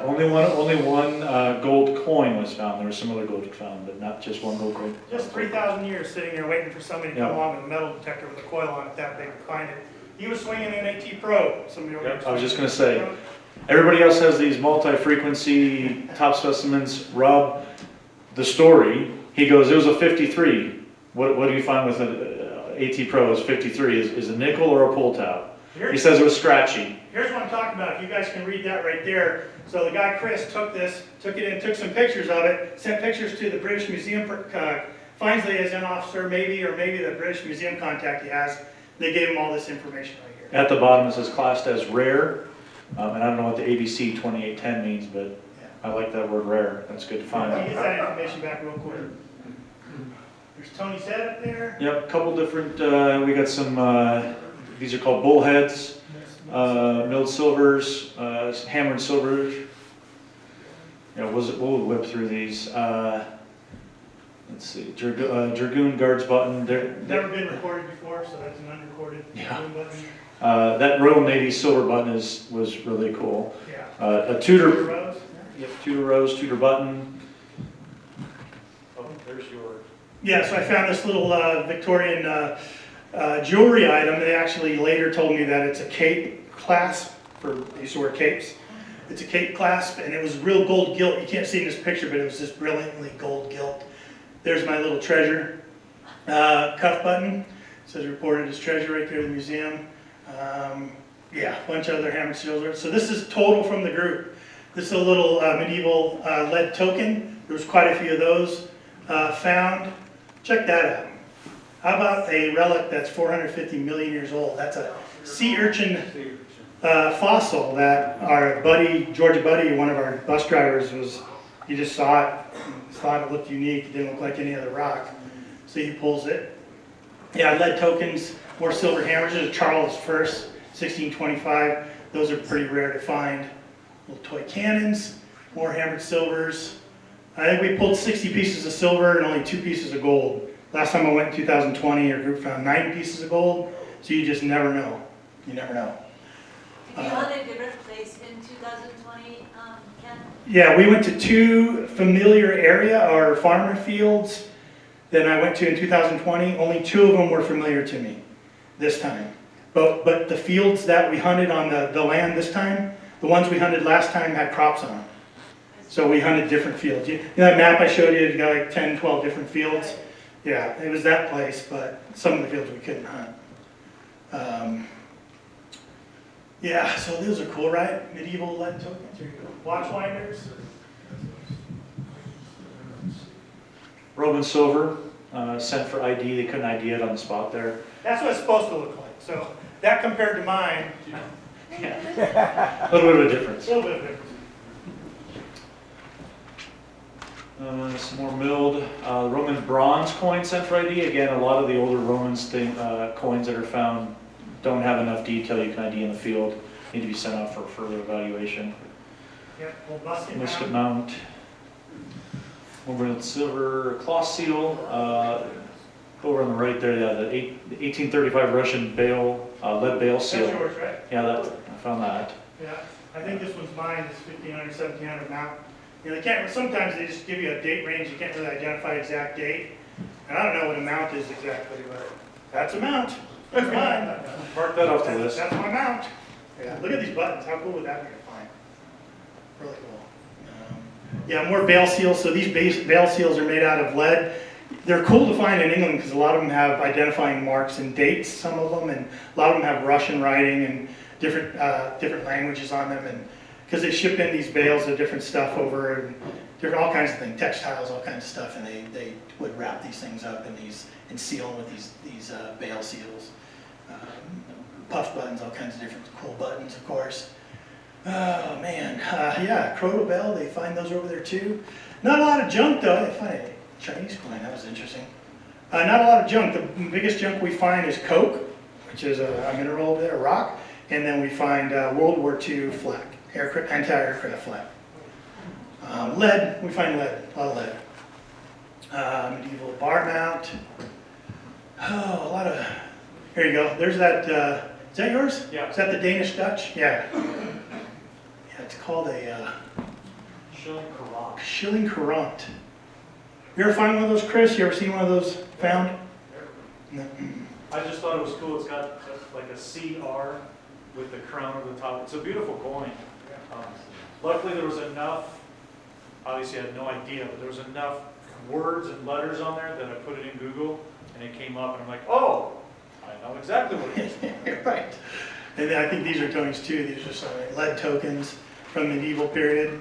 Only one gold coin was found. There was some other gold found, but not just one gold coin. Just 3,000 years sitting there waiting for somebody to come along with a metal detector with a coil on it that big to find it. He was swinging an AT Pro. I was just going to say, everybody else has these multi-frequency top specimens. Rob, the story, he goes, it was a 53. What do you find with an AT Pro is 53? Is a nickel or a pull tab? He says it was scratchy. Here's what I'm talking about. If you guys can read that right there. So the guy Chris took some pictures of it, sent pictures to the British Museum finds liaison officer, maybe the British Museum contact he has. They gave him all this information right here. At the bottom it says classed as rare, and I don't know what the ABC 2810 means, but I like that word rare. That's good to find. Get that information back real quick. There's Tony's head up there. Yep, a couple different. We got some. These are called bullheads, milled silvers, hammered silvers. We'll whip through these. Let's see, Dragoon Guards button. Never been recorded before, so that's an unrecorded Dragoon button. That Royal Navy silver button was really cool. Yeah. A Tudor. Tudor rose. Yep, Tudor rose, Tudor button. Oh, there's your. Yeah, so I found this little Victorian jewelry item. They actually later told me that it's a cape clasp, for they used to wear capes. It's a cape clasp, and it was real gold gilt. You can't see in this picture, but it was just brilliantly gold gilt. There's my little treasure cuff button. It says reported as treasure right there in the museum. Yeah, a bunch of other hammered silver. So this is total from the group. This is a little medieval lead token. There was quite a few of those found. Check that out. How about a relic that's 450 million years old? That's a sea urchin fossil that our buddy, George Buddy, one of our bus drivers, he just saw it, thought it looked unique. It didn't look like any other rock. So he pulls it. Yeah, lead tokens, more silver hammers. There's a Charles First, 1625. Those are pretty rare to find. Little toy cannons, more hammered silvers. I think we pulled 60 pieces of silver and only 2 pieces of gold. Last time I went in 2020, our group found 90 pieces of gold, so you just never know. You never know. You hunted a different place in 2020, Ken? Yeah, we went to 2 familiar area, our farmer fields, that I went to in 2020. Only 2 of them were familiar to me this time. But the fields that we hunted on the land this time, the ones we hunted last time had crops on them. So we hunted different fields. You know that map I showed you, you got like 10, 12 different fields? Yeah, it was that place, but some of the fields we couldn't hunt. Yeah, so those are cool, right? Medieval lead tokens. Here you go. Watchwinders. Roman silver, sent for ID. They couldn't ID it on the spot there. That's what it's supposed to look like. So that compared to mine, Yeah. A little bit of a difference. a little bit of difference. Some more milled Roman bronze coins sent for ID. Again, a lot of the older Romans coins that are found don't have enough detail you can ID in the field. Need to be sent out for further evaluation. Yep, old musket Musket mount. mount. Overland silver claw seal. Over on the right there, yeah, the 1835 Russian lead bale seal. That's yours, right? Yeah, I found that. Yeah, I think this one's mine, this 1500, 1700 mount. You know, they can't, sometimes they just give you a date range, you can't really identify exact date. And I don't know what a mount is exactly, but that's a mount. That's mine. Mark that off the list. That's my mount. Yeah, look at these buttons, how cool would that be to find? Really cool. Yeah, more bale seals, so these bale seals are made out of lead. They're cool to find in England because a lot of them have identifying marks and dates, some of them, and a lot of them have Russian writing and different languages on them, and because they ship in these bales of different stuff over, and different all kinds of things, textiles, all kinds of stuff, and they would wrap these things up in these and seal them with these bale seals, puff buttons, all kinds of different cool buttons, of course. Oh man, yeah, Crotal Bell, they find those over there too. Not a lot of junk though. They find a Chinese coin, that was interesting. Not a lot of junk. The biggest junk we find is coke, which is a mineral over there, a rock, and then we find World War II flak, anti-aircraft flak. Lead, we find lead, a lot of lead. Medieval bar mount. Oh, a lot of, here you go. There's that, is that yours? Yeah. Is that the Danish Dutch? Yeah. Yeah, it's called a shilling courant. You ever find one of those, Chris? You ever seen one of those found? No. I just thought it was cool. It's got like a CR with the crown over the top. It's a beautiful coin. Luckily, there was enough. Obviously, I had no idea, but there was enough words and letters on there that I put it in Google, and it came up, and I'm like, oh, I know exactly what it is. Right. And then I think these are Tony's too. These are some lead tokens from the medieval period.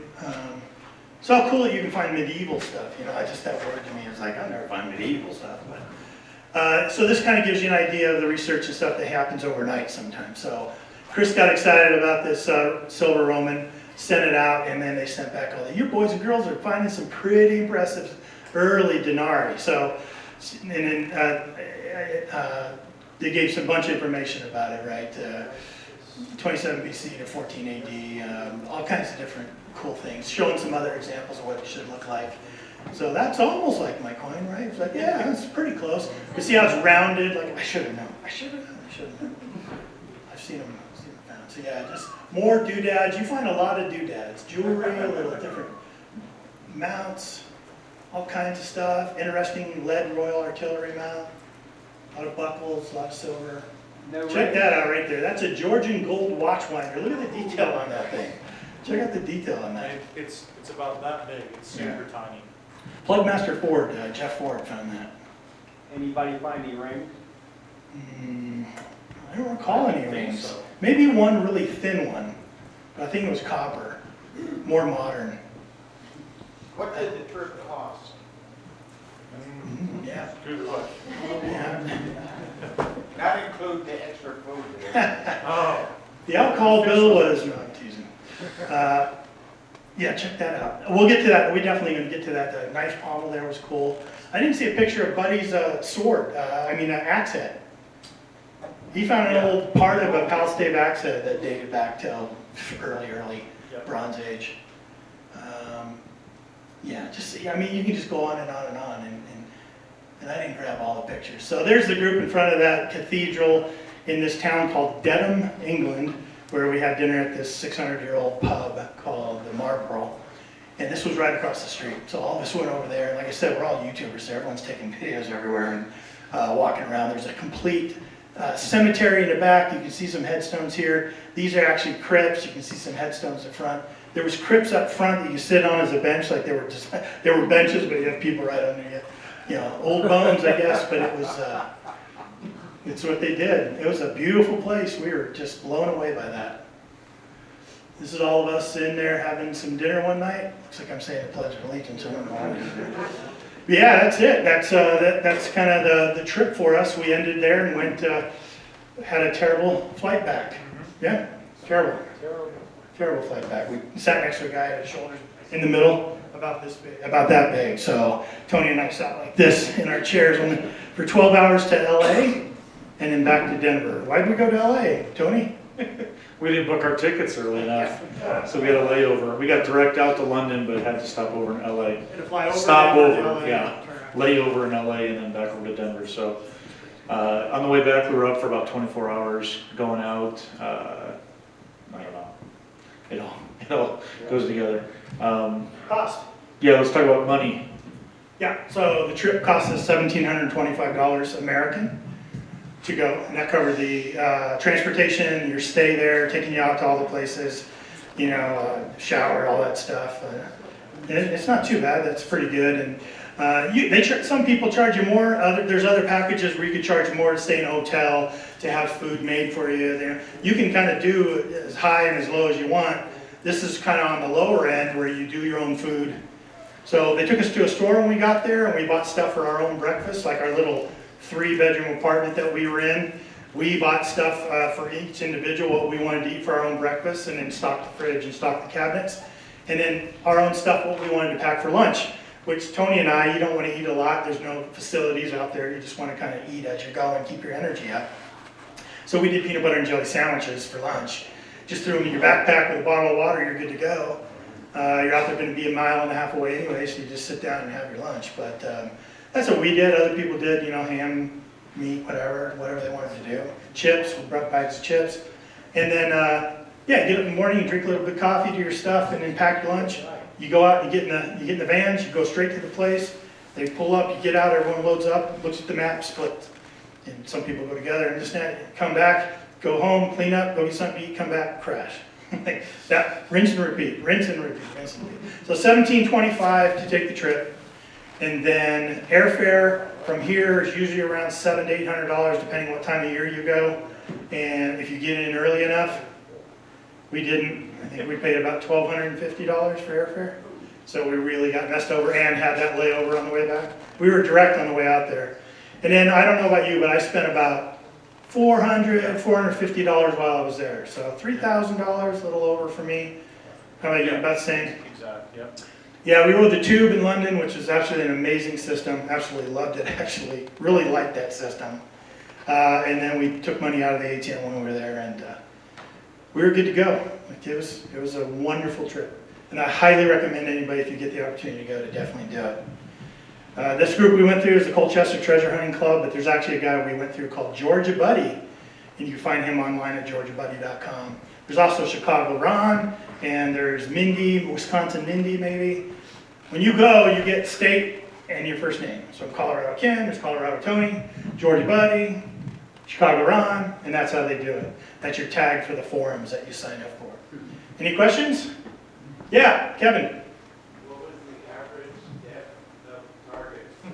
So how cool that you can find medieval stuff. You know, I just, that word to me is like, I'll never find medieval stuff. But so this kind of gives you an idea of the research and stuff that happens overnight sometimes. So Chris got excited about this silver Roman, sent it out, and then they sent back all the, you boys and girls are finding some pretty impressive early denarii. So, and then they gave us a bunch of information about it, right? 27 BC to 14 AD, all kinds of different cool things, showing some other examples of what it should look like. So that's almost like my coin, right? It's like, yeah, it's pretty close. You see how it's rounded? Like, I should have known. I should have known. I've seen them found. So yeah, just more doodads. You find a lot of doodads. Jewelry, little different mounts, all kinds of stuff. Interesting lead Royal Artillery mount. A lot of buckles, a lot of silver. Check that out right there. That's a Georgian gold watch winder. Look at the detail on that thing. Check out the detail on that. It's about that big. It's super tiny. Plugmaster Ford, Jeff Ford found that. Anybody find any rings? I don't recall any rings. So. Maybe one really thin one, but I think it was copper, more modern. What did the trip cost? Yeah. Good question. Yeah. Not include the extra food. Oh. The alcohol bill was, no, I'm teasing. Yeah, check that out. We'll get to that. We're definitely going to get to that. The knife pommel there was cool. I didn't see a picture of Buddy's sword, axe head. He found an old part of a Palstave axe head that dated back till early Bronze Age. Yeah, just, I mean, you can just go on and on and on, and I didn't grab all the pictures. So there's the group in front of that cathedral in this town called Dedham, England, where we had dinner at this 600-year-old pub called the Marlborough. And this was right across the street. So all of us went over there. Like I said, we're all YouTubers, so everyone's taking videos everywhere and walking around. There's a complete cemetery in the back. You can see some headstones here. These are actually crypts. You can see some headstones in front. There was crypts up front that you sit on as a bench, like they were benches, but you have people right under you. You know, old bones, I guess, but it was, it's what they did. It was a beautiful place. We were just blown away by that. This is all of us in there having some dinner one night. Looks like I'm saying the Pledge of Allegiance. Yeah, that's it. That's kind of the trip for us. We ended there and went, had a terrible flight back. Yeah, terrible. Terrible flight back. We sat next to a guy at his shoulders in the middle, about this big, about that big. So Tony and I sat like this in our chairs for 12 hours to LA and then back to Denver. Why'd we go to LA, Tony? We didn't book our tickets early enough, so we had a layover. We got direct out to London, but had to stop over in LA. Had to fly over. Stop Denver to over, LA, yeah. turn around. Layover in LA and then back over to Denver. So on the way back, we were up for about 24 hours going out. I don't know. It all goes together. Cost. Yeah, let's talk about money. Yeah, so the trip cost us $1,725 American to go, and that covered the transportation, your stay there, taking you out to all the places, shower, all that stuff. It's not too bad. That's pretty good. And some people charge you more. There's other packages where you could charge more to stay in a hotel, to have food made for you. You can kind of do as high and as low as you want. This is kind of on the lower end where you do your own food. So they took us to a store when we got there, and we bought stuff for our own breakfast, like our little 3-bedroom apartment that we were in. We bought stuff for each individual, what we wanted to eat for our own breakfast, and then stocked the fridge and stocked the cabinets. And then our own stuff, what we wanted to pack for lunch, which Tony and I, you don't want to eat a lot. There's no facilities out there. You just want to kind of eat as you go and keep your energy up. So we did peanut butter and jelly sandwiches for lunch. Just threw them in your backpack with a bottle of water, you're good to go. You're out there going to be 1.5 miles away anyway, so you just sit down and have your lunch. But that's what we did. Other people did, ham, meat, whatever they wanted to do. Chips, we brought bags of chips. And then, get up in the morning, you drink a little bit of coffee, do your stuff, and then pack your lunch. You go out, you get in the vans, you go straight to the place. They pull up, you get out, everyone loads up, looks at the map, splits. And some people go together and just come back, go home, clean up, go get something to eat, come back, crash. Like that, rinse and repeat, rinse and repeat, rinse and repeat. So $1,725 to take the trip. And then airfare from here is usually around $700 to $800, depending what time of year you go. And if you get in early enough, we didn't. I think we paid about $1,250 for airfare. So we really got messed over and had that layover on the way back. We were direct on the way out there. And then, I don't know about you, but I spent about $450 while I was there. So $3,000, a little over for me. How about you? About the same? Exactly, yep. Yeah, we rode the tube in London, which is absolutely an amazing system. Absolutely loved it, actually. Really liked that system. And then we took money out of the ATM when we were there, and we were good to go. Like, it was a wonderful trip. And I highly recommend anybody, if you get the opportunity to go, to definitely do it. This group we went through is the Colchester Treasure Hunting Club, but there's actually a guy we went through called Georgia Buddy, and you can find him online at georgiabuddy.com. There's also Chicago Ron, and there's Mindy, Wisconsin Mindy maybe. When you go, you get state and your first name. So Colorado Ken, there's Colorado Tony, Georgia Buddy, Chicago Ron, and that's how they do it. That's your tag for the forums that you sign up for. Any questions? Yeah, Kevin. What was the average depth of target for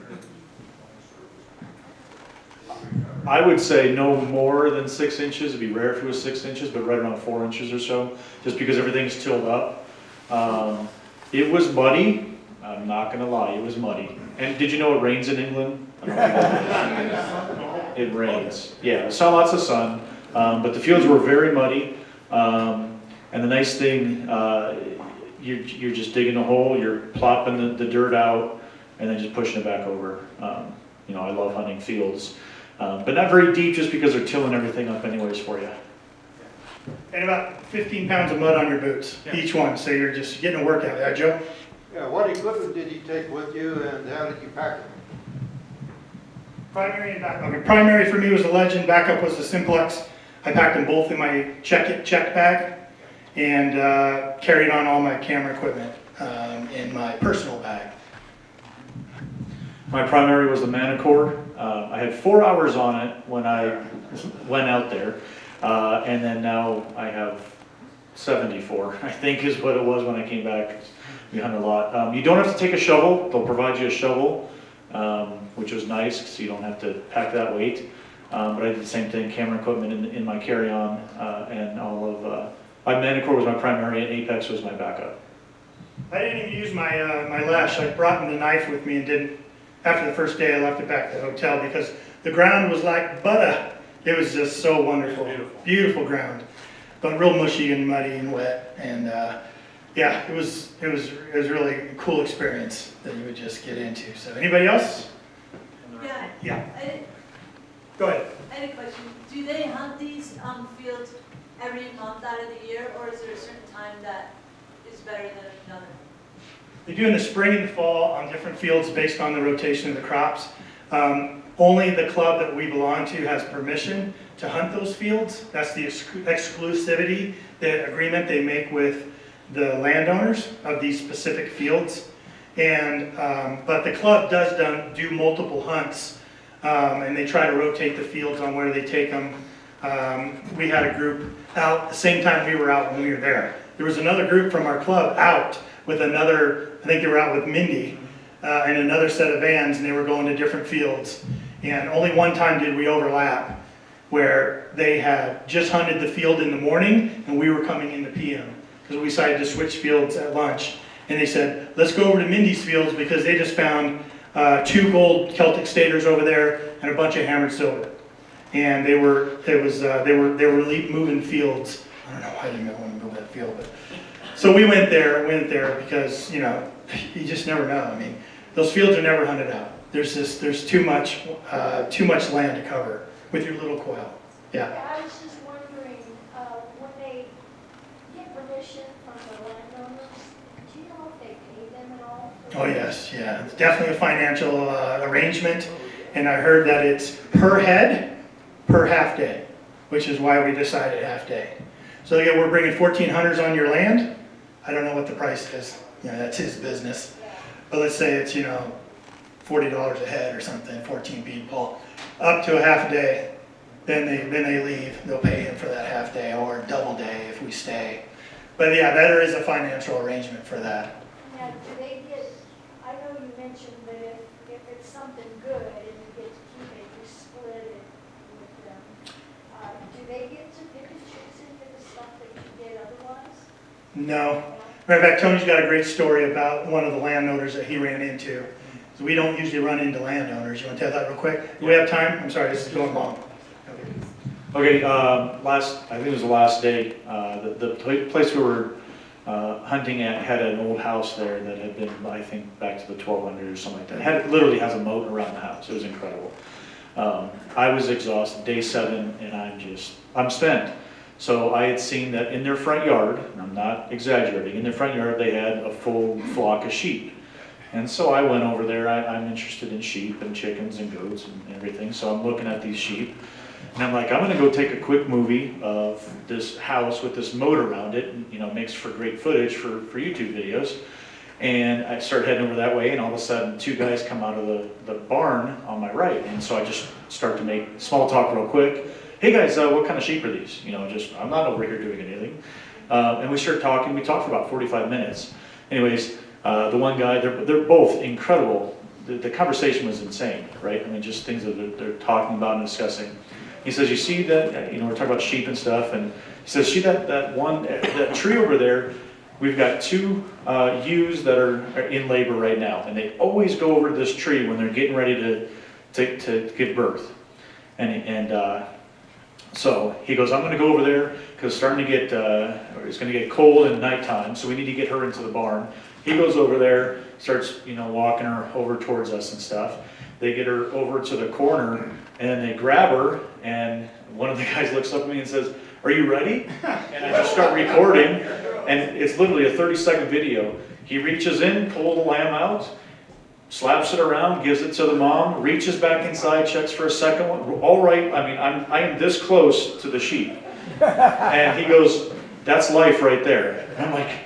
I would say no more than 6 inches. It'd be rare if it was 6 inches, but right around 4 inches or so, just because everything's tilled up. It was muddy. I'm not going to lie, it was muddy. And did you know it rains in England? I don't know if you know. It rains. Yeah, I saw lots of sun, but the fields were very muddy. And the nice thing, you're just digging a hole, you're plopping the dirt out, and then just pushing it back over. I love hunting fields. But not very deep, just because they're tilling everything up anyways for you. And about 15 pounds of mud on your boots, each one, so you're just getting a workout. Yeah, Joe? Yeah, what equipment did you take with you and how did you pack it? Primary and backup. Okay, primary for me was the Legend, backup was the Simplex. I packed them both in my check bag and carried on all my camera equipment in my personal bag. My primary was the Manicore. I had 4 hours on it when I went out there, and then now I have 74, I think is what it was when I came back. We hunt a lot. You don't have to take a shovel. They'll provide you a shovel, which was nice because you don't have to pack that weight. But I did the same thing, camera equipment in my carry-on, and all of, my Manicore was my primary and Apex was my backup. I didn't even use my lash. I brought the knife with me and didn't after the first day, I left it back at the hotel because the ground was like butter. It was just so wonderful. Beautiful ground, but real mushy and muddy and wet. And yeah, it was really a cool experience that you would just get into. So anybody else? Yeah. Yeah, I go ahead. had a question. Do they hunt these fields every month out of the year, or is there a certain time that is better than another? They do in the spring and the fall on different fields based on the rotation of the crops. Only the club that we belong to has permission to hunt those fields. That's the exclusivity, the agreement they make with the landowners of these specific fields. And but the club does do multiple hunts, and they try to rotate the fields on where they take them. We had a group out the same time we were out when we were there. There was another group from our club out with another, I think they were out with Mindy and another set of vans, and they were going to different fields. And only one time did we overlap, where they had just hunted the field in the morning and we were coming in the PM, because we decided to switch fields at lunch. And they said, let's go over to Mindy's fields because they just found 2 gold Celtic staters over there and a bunch of hammered silver. And they were moving fields. I don't know why I didn't want to go to that field, but so we went there because, you know, you just never know. I mean, those fields are never hunted out. There's too much land to cover with your little quail. Yeah. I was just wondering, when they get permission from the landowners, do you know if they pay them at all? Oh yes, yeah. It's definitely a financial arrangement, and I heard that it's per head, per half day, which is why we decided half day. So again, we're bringing 14 hunters on your land. I don't know what the price is. You know, that's his business. But let's say it's, you know, $40 a head or something, 14 people, up to a half a day. Then they leave. They'll pay him for that half day or double day if we stay. But yeah, there is a financial arrangement for that. Now, do they get, I know you mentioned that if it's something good and you get to keep it, you split it with them. Do they get to pick and choose into the stuff that you get otherwise? No. Matter of fact, Tony's got a great story about one of the landowners that he ran into. So we don't usually run into landowners. You want to tell that real quick? Do we have time? I'm sorry, this is going long. Okay, I think it was the last day, the place we were hunting at had an old house there that had been, I think, back to the 1200s or something like that. It literally has a moat around the house. It was incredible. I was exhausted, day 7, and I'm spent. So I had seen that in their front yard, and I'm not exaggerating, in their front yard they had a full flock of sheep. And so I went over there. I'm interested in sheep and chickens and goats and everything. So I'm looking at these sheep. And I'm like, I'm going to go take a quick movie of this house with this moat around it. And, you know, makes for great footage for YouTube videos. And I start heading over that way. And all of a sudden, 2 guys come out of the barn on my right. And so I just start to make small talk real quick. Hey guys, what kind of sheep are these? You know, I'm not over here doing anything. And we start talking. We talked for about 45 minutes. Anyways, the one guy, they're both incredible. The conversation was insane, right? I mean, just things that they're talking about and discussing. He says, you see that, you know, we're talking about sheep and stuff, and he says, see that tree over there? We've got 2 ewes that are in labor right now, and they always go over to this tree when they're getting ready to give birth. So he goes, I'm going to go over there because it's starting to get, it's going to get cold in nighttime, so we need to get her into the barn. He goes over there, starts, you know, walking her over towards us and stuff. They get her over to the corner, and then they grab her, and one of the guys looks up at me and says, are you ready? And I just start recording, and it's literally a 30-second video. He reaches in, pulls the lamb out, slaps it around, gives it to the mom, reaches back inside, checks for a second one. All right, I mean, I am this close to the sheep. And he goes, that's life right there. And I'm like,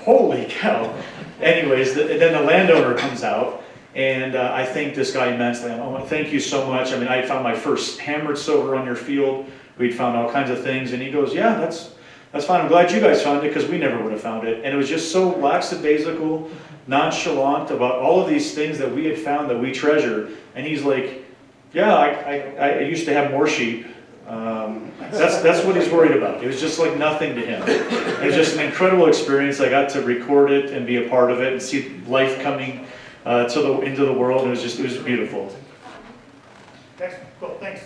holy cow. Anyways, then the landowner comes out, and I thank this guy immensely. Thank you so much. I mean, I found my first hammered silver on your field. We'd found all kinds of things. And he goes, yeah, that's fine. I'm glad you guys found it because we never would have found it. And it was just so lackadaisical, nonchalant about all of these things that we had found that we treasure. And he's like, yeah, I used to have more sheep. That's what he's worried about. It was just like nothing to him. It was just an incredible experience. I got to record it and be a part of it and see life coming into the world. It was beautiful. Excellent, cool, thanks.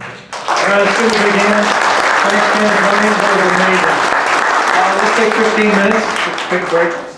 All right, let's do it again. Thanks, Ken, for coming. That was amazing. Let's take 15 minutes, quick break.